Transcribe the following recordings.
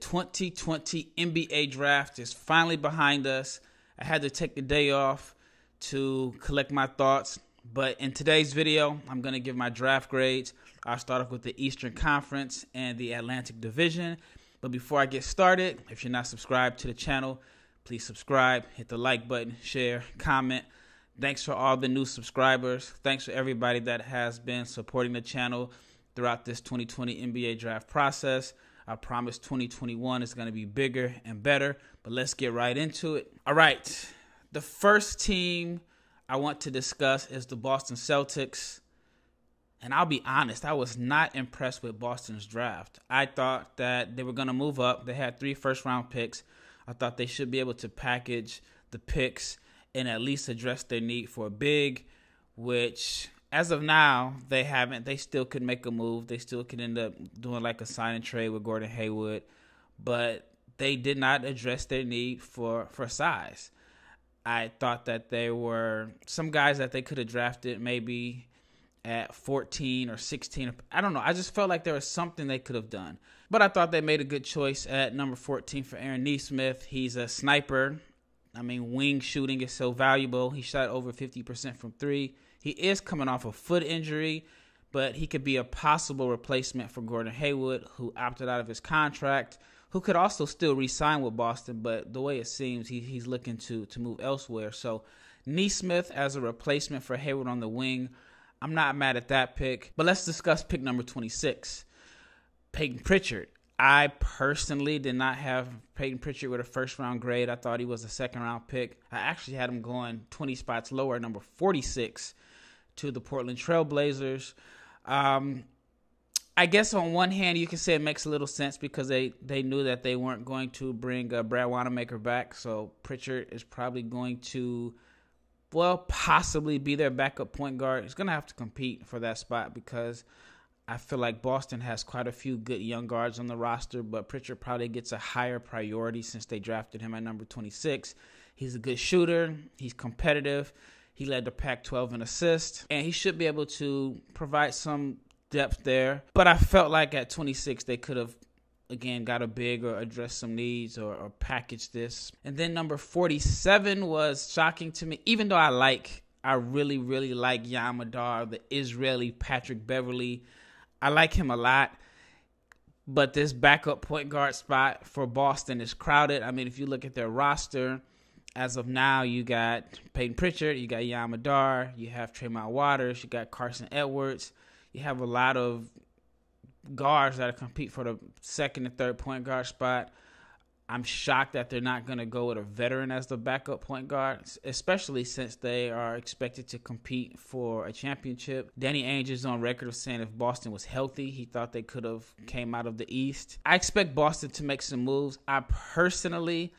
2020 NBA draft is finally behind us. I had to take the day off to collect my thoughts, but in today's video, I'm going to give my draft grades. I'll start off with the Eastern Conference and the Atlantic Division. But before I get started, if you're not subscribed to the channel, please subscribe, hit the like button, share, comment. Thanks for all the new subscribers. Thanks for everybody that has been supporting the channel throughout this 2020 NBA draft process. I promise 2021 is going to be bigger and better, but let's get right into it. All right, the first team I want to discuss is the Boston Celtics. And I'll be honest, I was not impressed with Boston's draft. I thought that they were going to move up. They had 3 first-round picks. I thought they should be able to package the picks and at least address their need for a big, which as of now, they haven't. They still could make a move. They still could end up doing like a sign and trade with Gordon Hayward, but they did not address their need for size. I thought that there were some guys that they could have drafted maybe at 14 or 16. I don't know. I just felt like there was something they could have done. But I thought they made a good choice at number 14 for Aaron Nesmith. He's a sniper. I mean, wing shooting is so valuable. He shot over 50% from 3. He is coming off a foot injury, but he could be a possible replacement for Gordon Hayward, who opted out of his contract, who could also still re-sign with Boston, but the way it seems, he's looking to move elsewhere. So Nesmith as a replacement for Hayward on the wing, I'm not mad at that pick. But let's discuss pick number 26, Payton Pritchard. I personally did not have Payton Pritchard with a first-round grade. I thought he was a second-round pick. I actually had him going 20 spots lower, number 46, to the Portland Trail Blazers. I guess on one hand, you can say it makes a little sense because they knew that they weren't going to bring Brad Wanamaker back. So Pritchard is probably going to, well, possibly be their backup point guard. He's going to have to compete for that spot because I feel like Boston has quite a few good young guards on the roster, but Pritchard probably gets a higher priority since they drafted him at number 26. He's a good shooter. He's competitive. He led the Pac-12 in assists, and he should be able to provide some depth there. But I felt like at 26, they could have, again, got a big or addressed some needs or packaged this. And then number 47 was shocking to me, even though I really, really like Madar, the Israeli Patrick Beverly. I like him a lot. But this backup point guard spot for Boston is crowded. I mean, if you look at their roster, as of now, you got Payton Pritchard, you got Madar, you have Tremont Waters, you got Carson Edwards. You have a lot of guards that compete for the second and third point guard spot. I'm shocked that they're not going to go with a veteran as the backup point guard, especially since they are expected to compete for a championship. Danny Ainge is on record of saying if Boston was healthy, he thought they could have came out of the East. I expect Boston to make some moves. I personally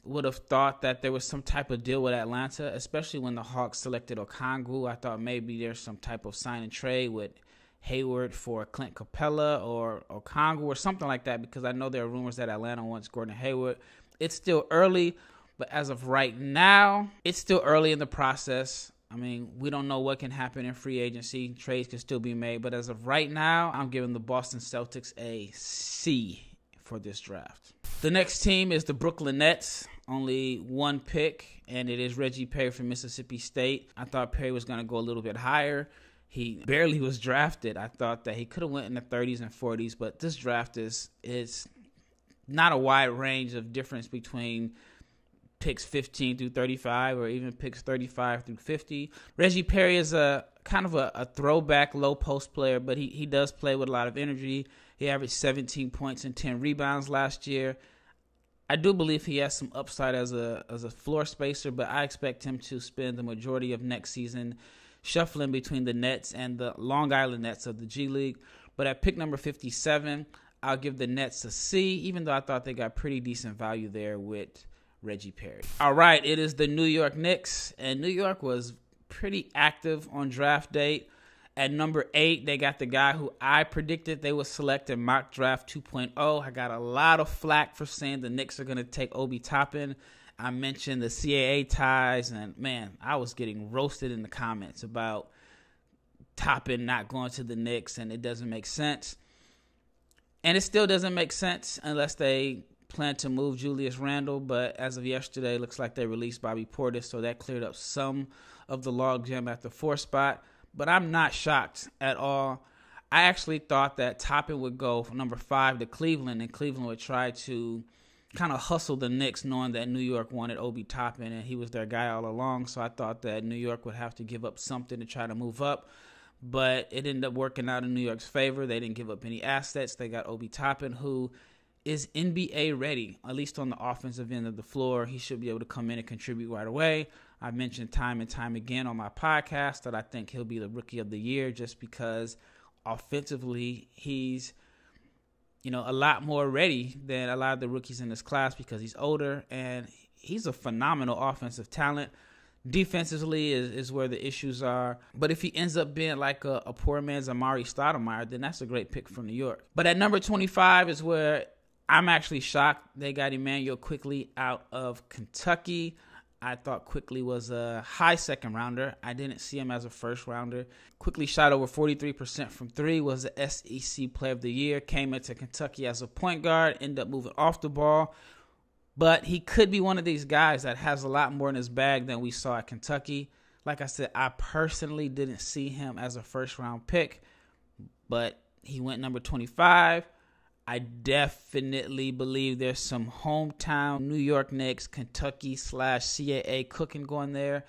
would have thought that there was some type of deal with Atlanta, especially when the Hawks selected Okongwu. I thought maybe there's some type of sign and trade with Hayward for Clint Capella or Okongwu or something like that, because I know there are rumors that Atlanta wants Gordon Hayward. It's still early, but as of right now, it's still early in the process. I mean, we don't know what can happen in free agency. Trades can still be made, but as of right now, I'm giving the Boston Celtics a C for this draft. The next team is the Brooklyn Nets. Only one pick, and it is Reggie Perry from Mississippi State. I thought Perry was going to go a little bit higher. He barely was drafted. I thought that he could have went in the 30s and 40s, but this draft is not a wide range of difference between picks 15 through 35 or even picks 35 through 50. Reggie Perry is a kind of a throwback low post player, but he does play with a lot of energy. He averaged 17 points and 10 rebounds last year. I do believe he has some upside as a floor spacer, but I expect him to spend the majority of next season shuffling between the Nets and the Long Island Nets of the G League. But at pick number 57, I'll give the Nets a C, even though I thought they got pretty decent value there with Reggie Perry. All right, it is the New York Knicks, and New York was pretty active on draft day. At number 8, they got the guy who I predicted they would select in mock draft 2.0. I got a lot of flack for saying the Knicks are going to take Obi Toppin. I mentioned the CAA ties, and man, I was getting roasted in the comments about Toppin not going to the Knicks, and it doesn't make sense. And it still doesn't make sense unless they plan to move Julius Randle. But as of yesterday, it looks like they released Bobby Portis, so that cleared up some of the logjam at the 4 spot. But I'm not shocked at all. I actually thought that Toppin would go from number 5 to Cleveland, and Cleveland would try to kind of hustle the Knicks, knowing that New York wanted Obi Toppin, and he was their guy all along. So I thought that New York would have to give up something to try to move up. But it ended up working out in New York's favor. They didn't give up any assets. They got Obi Toppin, who is NBA ready, at least on the offensive end of the floor. He should be able to come in and contribute right away. I've mentioned time and time again on my podcast that I think he'll be the Rookie of the Year just because offensively he's, a lot more ready than a lot of the rookies in this class because he's older and he's a phenomenal offensive talent. Defensively is where the issues are. But if he ends up being like a poor man's Amari Stoudemire, then that's a great pick for New York. But at number 25 is where I'm actually shocked. They got Immanuel Quickley out of Kentucky. I thought Quickley was a high second rounder. I didn't see him as a first rounder. Quickley shot over 43% from 3, was the SEC Player of the Year, came into Kentucky as a point guard, ended up moving off the ball. But he could be one of these guys that has a lot more in his bag than we saw at Kentucky. Like I said, I personally didn't see him as a first-round pick, but he went number 25. I definitely believe there's some hometown New York Knicks, Kentucky/CAA cooking going there.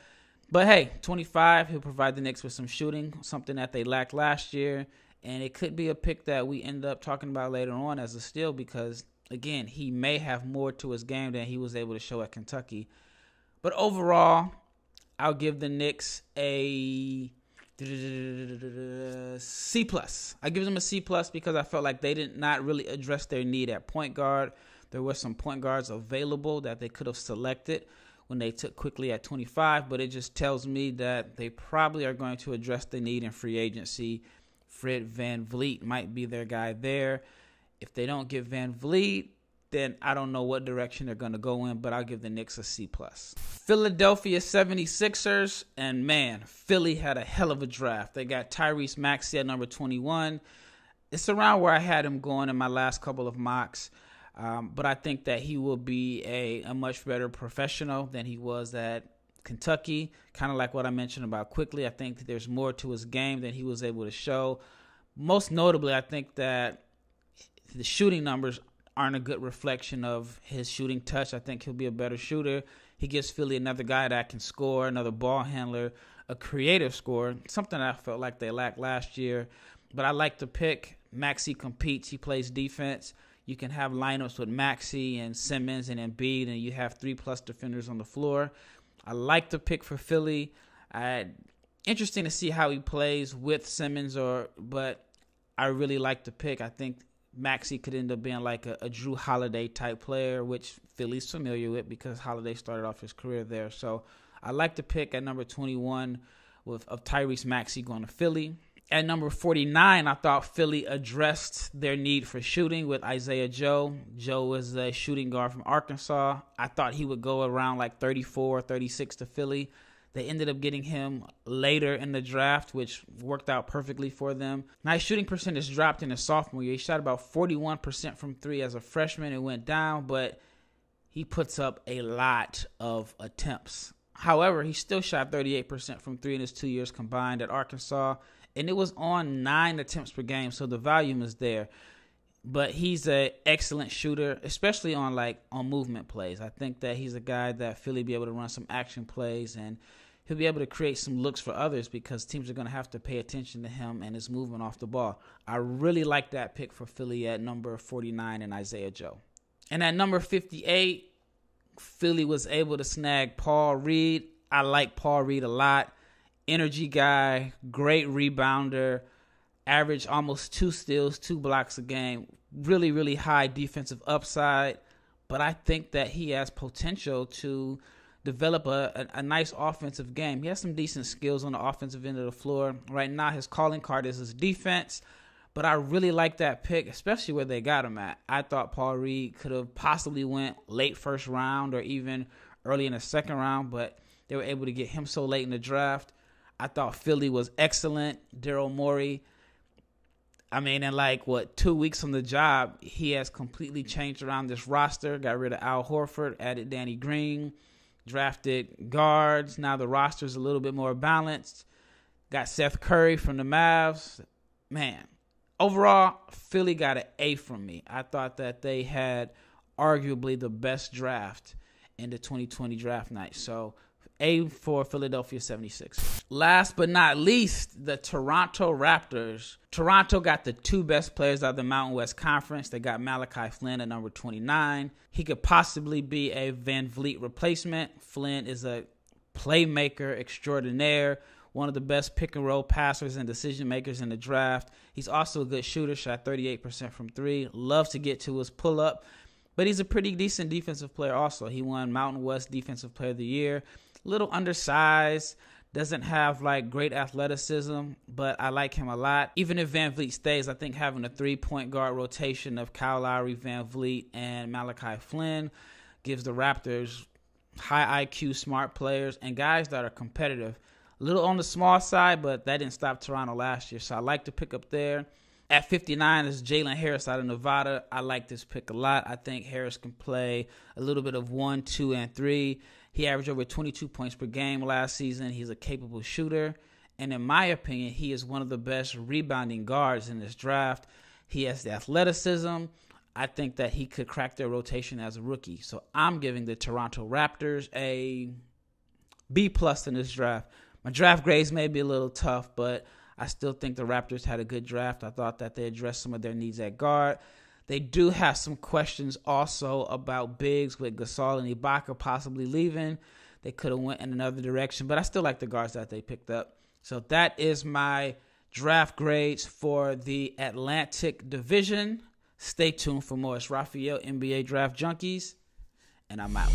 But hey, 25, he'll provide the Knicks with some shooting, something that they lacked last year. And it could be a pick that we end up talking about later on as a steal because, again, he may have more to his game than he was able to show at Kentucky. But overall, I'll give the Knicks a C+. I give them a C+ because I felt like they did not really address their need at point guard. There were some point guards available that they could have selected when they took Quickley at 25, but it just tells me that they probably are going to address the need in free agency. Fred VanVleet might be their guy there. If they don't get VanVleet, then I don't know what direction they're going to go in, but I'll give the Knicks a C+. Philadelphia 76ers, and man, Philly had a hell of a draft. They got Tyrese Maxey at number 21. It's around where I had him going in my last couple of mocks, but I think that he will be a much better professional than he was at Kentucky. Kind of like what I mentioned about Quickley. I think that there's more to his game than he was able to show. Most notably, I think that the shooting numbers aren't a good reflection of his shooting touch. I think he'll be a better shooter. He gives Philly another guy that can score, another ball handler, a creative scorer, something I felt like they lacked last year. But I like the pick. Maxey competes. He plays defense. You can have lineups with Maxey and Simmons and Embiid, and you have 3+ defenders on the floor. I like the pick for Philly. Interesting to see how he plays with Simmons, but I really like the pick. I think Maxey could end up being like a Drew Holiday type player, which Philly's familiar with because Holiday started off his career there. So I like the pick at number 21 of Tyrese Maxey going to Philly. At number 49, I thought Philly addressed their need for shooting with Isaiah Joe. Joe was a shooting guard from Arkansas. I thought he would go around like 34, 36 to Philly. They ended up getting him later in the draft, which worked out perfectly for them. Now, his shooting percentage dropped in his sophomore year. He shot about 41% from 3 as a freshman. It went down, but he puts up a lot of attempts. However, he still shot 38% from 3 in his 2 years combined at Arkansas, and it was on 9 attempts per game, so the volume is there. But he's an excellent shooter, especially on movement plays. I think that he's a guy that Philly be able to run some action plays, and he'll be able to create some looks for others because teams are going to have to pay attention to him and his movement off the ball. I really like that pick for Philly at number 49 and Isaiah Joe. And at number 58, Philly was able to snag Paul Reed. I like Paul Reed a lot. Energy guy, great rebounder, average almost 2 steals, 2 blocks a game. Really, really high defensive upside. But I think that he has potential to develop a nice offensive game. He has some decent skills on the offensive end of the floor. Right now, his calling card is his defense. But I really like that pick, especially where they got him at. I thought Paul Reed could have possibly went late first round or even early in the second round, but they were able to get him so late in the draft. I thought Philly was excellent. Daryl Morey, I mean, in 2 weeks on the job, he has completely changed around this roster. Got rid of Al Horford, added Danny Green, drafted guards. Now the roster is a little bit more balanced. Got Seth Curry from the Mavs. Man, overall, Philly got an A from me. I thought that they had arguably the best draft in the 2020 draft night. So A for Philadelphia 76ers. Last but not least, the Toronto Raptors. Toronto got the 2 best players out of the Mountain West Conference. They got Malachi Flynn at number 29. He could possibly be a Van Vliet replacement. Flynn is a playmaker extraordinaire, one of the best pick-and-roll passers and decision-makers in the draft. He's also a good shooter, shot 38% from 3. Loves to get to his pull-up, but he's a pretty decent defensive player also. He won Mountain West Defensive Player of the Year. Little undersized, doesn't have great athleticism, but I like him a lot. Even if Van Vliet stays, I think having a 3-point guard rotation of Kyle Lowry, Van Vliet, and Malachi Flynn gives the Raptors high IQ, smart players, and guys that are competitive. A little on the small side, but that didn't stop Toronto last year, so I like to pick up there. At 59 is Jalen Harris out of Nevada. I like this pick a lot. I think Harris can play a little bit of 1, 2, and 3. He averaged over 22 points per game last season. He's a capable shooter. And in my opinion, he is one of the best rebounding guards in this draft. He has the athleticism. I think that he could crack their rotation as a rookie. So I'm giving the Toronto Raptors a B+ in this draft. My draft grades may be a little tough, but I still think the Raptors had a good draft. I thought that they addressed some of their needs at guard. They do have some questions also about bigs with Gasol and Ibaka possibly leaving. They could have went in another direction, but I still like the guards that they picked up. So that is my draft grades for the Atlantic Division. Stay tuned for more. It's Raphael, NBA Draft Junkies, and I'm out.